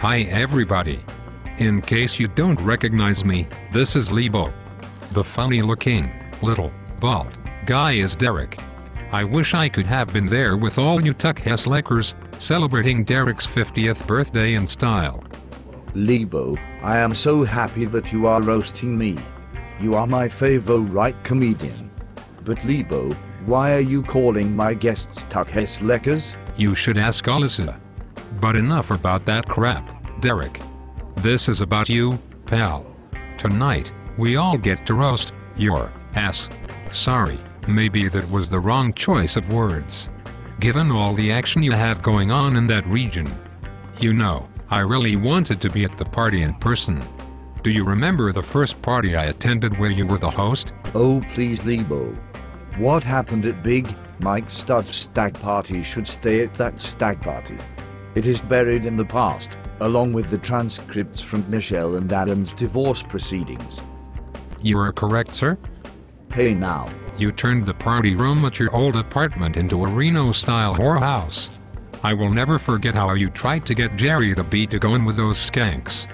Hi everybody. In case you don't recognize me, this is Lebo. The funny-looking, little, bald guy is Derek. I wish I could have been there with all you Tuck-Hessleckers, celebrating Derek's 50th birthday in style. Lebo, I am so happy that you are roasting me. You are my favorite comedian. But Lebo, why are you calling my guests Tuck-Hessleckers? You should ask Alyssa. But enough about that crap, Derek. This is about you, pal. Tonight, we all get to roast your ass. Sorry, maybe that was the wrong choice of words. Given all the action you have going on in that region. You know, I really wanted to be at the party in person. Do you remember the first party I attended where you were the host? Oh please Lebo. What happened at Big Mike Stud's stag party should stay at that stag party. It is buried in the past, along with the transcripts from Michelle and Alan's divorce proceedings. You are correct, sir. Hey now. You turned the party room at your old apartment into a Reno-style whorehouse. I will never forget how you tried to get Jerry the Bee to go in with those skanks.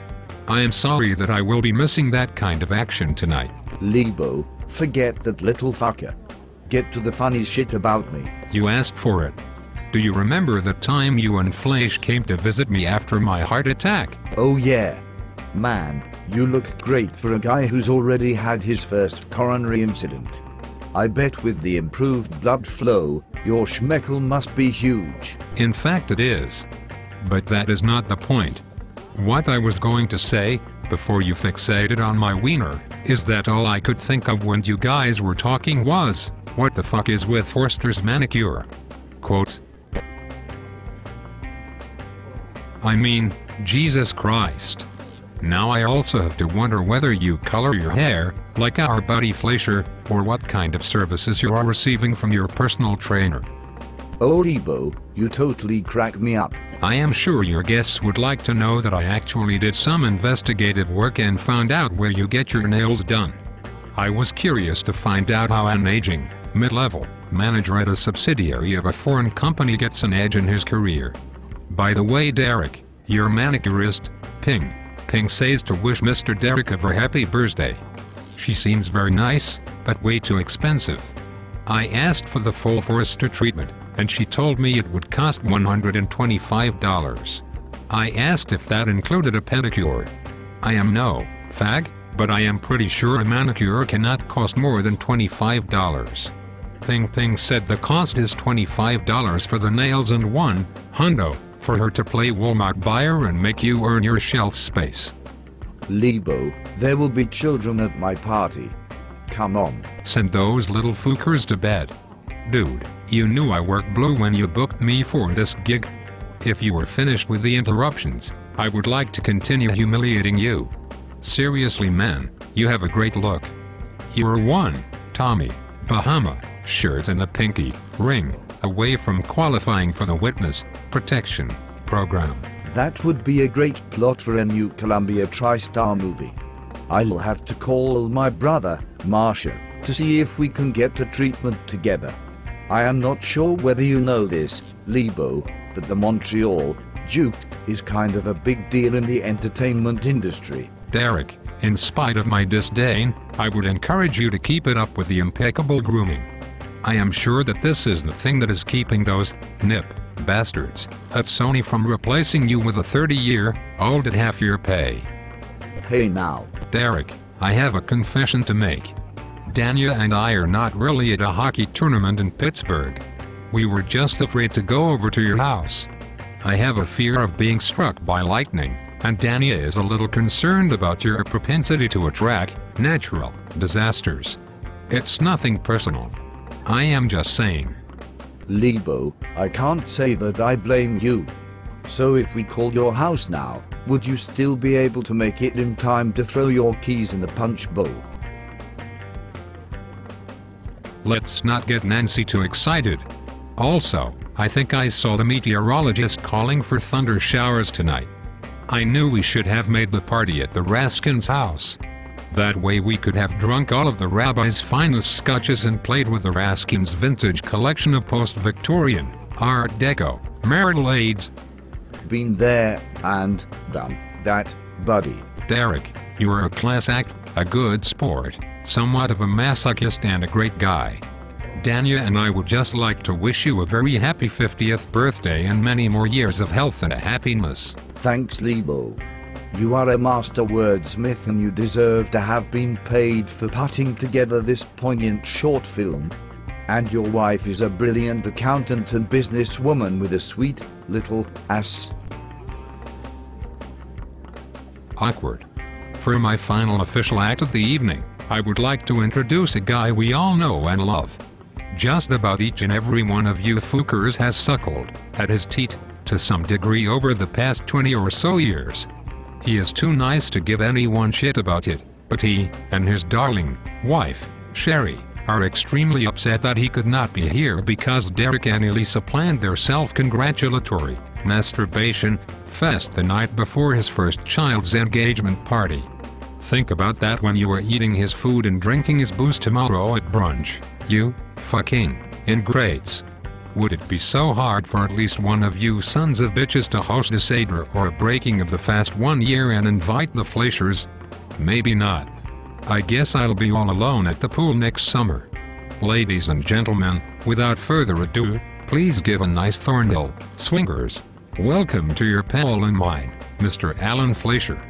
I am sorry that I will be missing that kind of action tonight. Lebo, forget that little fucker. Get to the funny shit about me. You asked for it. Do you remember the time you and Flash came to visit me after my heart attack? Oh yeah. Man, you look great for a guy who's already had his first coronary incident. I bet with the improved blood flow, your schmeckle must be huge. In fact it is. But that is not the point. What I was going to say, before you fixated on my wiener, is that all I could think of when you guys were talking was, what the fuck is with Forster's manicure? Quotes. I mean, Jesus Christ. Now I also have to wonder whether you color your hair, like our buddy Fleischer, or what kind of services you are receiving from your personal trainer. Oh Lebo, you totally crack me up. I am sure your guests would like to know that I actually did some investigative work and found out where you get your nails done. I was curious to find out how an aging, mid-level, manager at a subsidiary of a foreign company gets an edge in his career. By the way Derek, your manicurist, Ping says to wish Mr. Derek a very happy birthday. She seems very nice, but way too expensive. I asked for the full Forrester treatment, and she told me it would cost $125. I asked if that included a pedicure. I am no fag, but I am pretty sure a manicure cannot cost more than $25. Ping said the cost is $25 for the nails and $100 for her to play Walmart buyer and make you earn your shelf space. Lebo, there will be children at my party. Come on. Send those little fookers to bed. Dude, you knew I worked blue when you booked me for this gig. If you were finished with the interruptions, I would like to continue humiliating you. Seriously man, you have a great look. You're one Tommy Bahama shirt and a pinky ring away from qualifying for the witness protection program. That would be a great plot for a new Columbia TriStar movie. I'll have to call my brother, Marsha, to see if we can get a treatment together. I am not sure whether you know this, Lebo, but the Montreal Duke is kind of a big deal in the entertainment industry. Derek, in spite of my disdain, I would encourage you to keep it up with the impeccable grooming. I am sure that this is the thing that is keeping those nip bastards at Sony from replacing you with a 30-year-old at half your pay. Hey now. Derek, I have a confession to make. Dania and I are not really at a hockey tournament in Pittsburgh. We were just afraid to go over to your house. I have a fear of being struck by lightning, and Dania is a little concerned about your propensity to attract natural disasters. It's nothing personal. I am just saying. Lebo, I can't say that I blame you. So if we call your house now, would you still be able to make it in time to throw your keys in the punch bowl? Let's not get Nancy too excited. Also, I think I saw the meteorologist calling for thunder showers tonight. I knew we should have made the party at the Raskins' house. That way we could have drunk all of the rabbi's finest scotches and played with the Raskins' vintage collection of post-Victorian, Art Deco, marital aids. been there and done that, buddy. Derek, you are a class act, a good sport, somewhat of a masochist and a great guy. Dania and I would just like to wish you a very happy 50th birthday and many more years of health and happiness. Thanks, Lebo. You are a master wordsmith and you deserve to have been paid for putting together this poignant short film. And your wife is a brilliant accountant and businesswoman with a sweet little ass. Awkward. For my final official act of the evening, I would like to introduce a guy we all know and love. Just about each and every one of you fookers has suckled at his teat to some degree over the past 20 or so years. He is too nice to give anyone shit about it, but he and his darling wife, Sherry, are extremely upset that he could not be here because Derek and Elisa planned their self-congratulatory masturbation fest the night before his first child's engagement party. Think about that when you are eating his food and drinking his booze tomorrow at brunch, you fucking ingrates. Would it be so hard for at least one of you sons of bitches to host a Seder or a breaking of the fast one year and invite the Fleischers? Maybe not. I guess I'll be all alone at the pool next summer. Ladies and gentlemen, without further ado, please give a nice Thornhill swingers welcome to your pal and mine, Mr. Alan Fleischer.